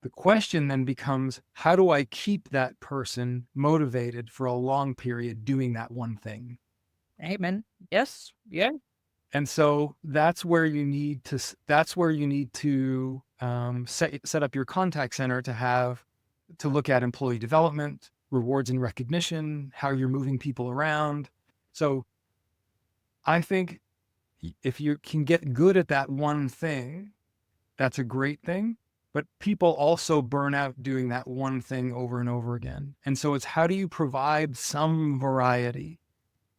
The question then becomes, how do I keep that person motivated for a long period doing that one thing? Amen. Yes. Yeah. And so that's where you need to set up your contact center to look at employee development, rewards and recognition, how you're moving people around. So I think if you can get good at that one thing, that's a great thing. But people also burn out doing that one thing over and over again. And so it's, how do you provide some variety?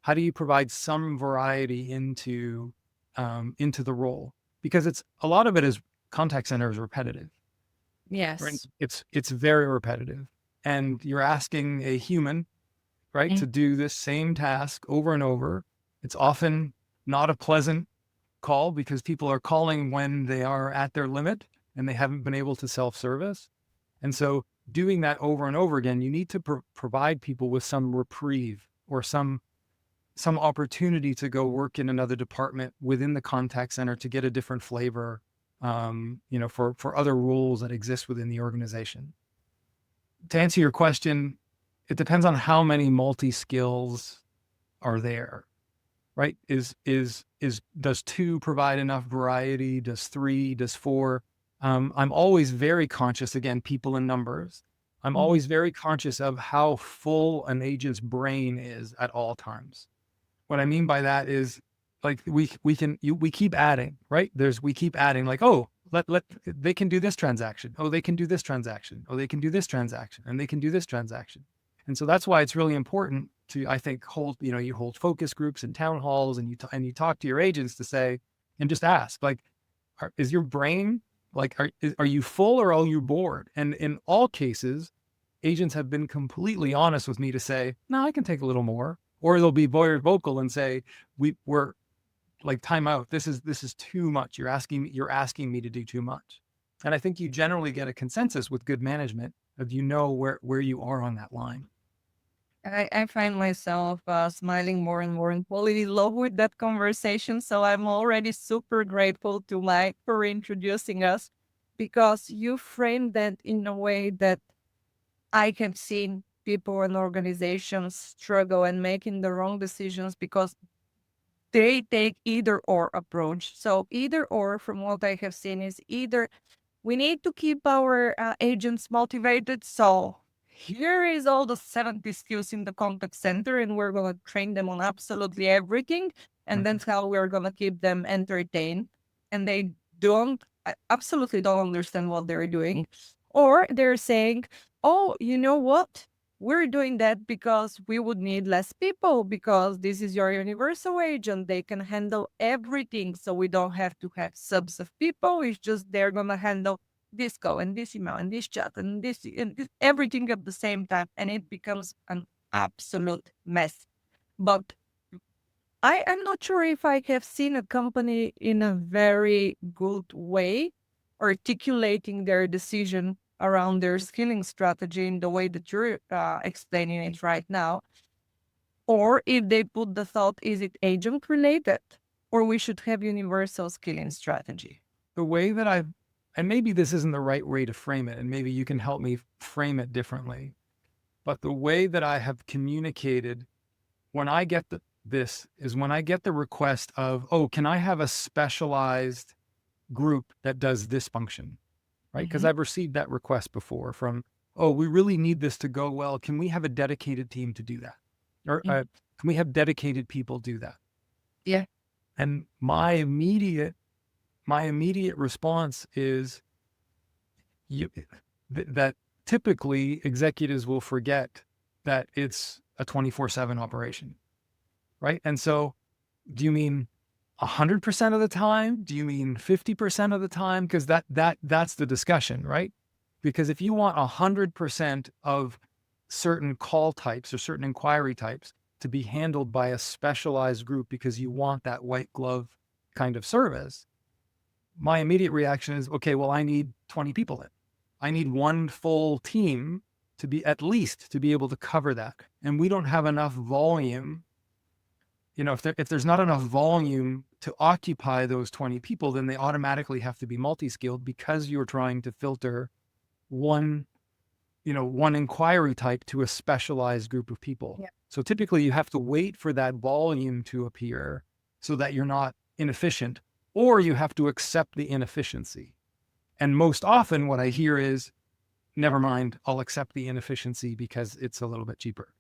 How do you provide some variety into the role? Because it's, a lot of it is, contact center is repetitive, right? Yes. It's very repetitive, and you're asking a human, right, Mm. to do this same task over and over. It's often not a pleasant call because people are calling when they are at their limit and they haven't been able to self-service. And so doing that over and over again, you need to provide people with some reprieve or some opportunity to go work in another department within the contact center to get a different flavor, for other rules that exist within the organization. To answer your question, it depends on how many multi-skills are there, right? Does two provide enough variety? Does three? Does four? I'm always very conscious, again, people and numbers. I'm Mhm. always very conscious of how full an agent's brain is at all times. What I mean by that is, like, we keep adding, right? We keep adding, like, oh, they can do this transaction. Oh, they can do this transaction. Oh, they can do this transaction, and they can do this transaction. And so that's why it's really important to, I think, you hold focus groups and town halls, and you talk to your agents to say, and just ask, like, is your brain, like, are you full or are you bored? And in all cases, agents have been completely honest with me to say, no, I can take a little more. Or they'll be very vocal and say, we're like, time out. This is too much. You're asking me to do too much. And I think you generally get a consensus with good management of, where you are on that line. I find myself smiling more and more and falling in love with that conversation. So I'm already super grateful to Mike for introducing us because you framed that in a way that I have seen people and organizations struggle and making the wrong decisions because they take either or approach. So either or, from what I have seen, is either we need to keep our agents motivated. So here is all the 70 skills in the contact center, and we're going to train them on absolutely everything. And Mhm. that's how we're going to keep them entertained. And they don't, absolutely don't understand what they're doing. Or they're saying, oh, you know what? We're doing that because we would need less people because this is your universal agent. They can handle everything. So we don't have to have subs of people. It's just they're going to handle this call and this email and this chat and this, everything at the same time. And it becomes an absolute mess. But I am not sure if I have seen a company in a very good way articulating their decision around their skilling strategy in the way that you're explaining it right now. Or if they put the thought, is it agent related? Or we should have universal skilling strategy. The way that and maybe this isn't the right way to frame it, and maybe you can help me frame it differently. But the way that I have communicated when I get this is when I get the request of, oh, can I have a specialized group that does this function, right? Because Mm-hmm. I've received that request before from, oh, we really need this to go well. Can we have a dedicated team to do that? Or can we have dedicated people do that? Yeah. And my immediate response is, you, that typically executives will forget that it's a 24/7 operation, right? And so, do you mean 100% of the time? Do you mean 50% of the time? Because that's the discussion, right? Because if you want 100% of certain call types or certain inquiry types to be handled by a specialized group because you want that white glove kind of service, my immediate reaction is, okay, well, I need 20 people then. I need one full team to be, at least, to be able to cover that. And we don't have enough volume. If there's not enough volume to occupy those 20 people, then they automatically have to be multi-skilled because you're trying to filter one, one inquiry type to a specialized group of people. Yeah. So typically you have to wait for that volume to appear so that you're not inefficient, or you have to accept the inefficiency. And most often what I hear is, never mind, I'll accept the inefficiency because it's a little bit cheaper.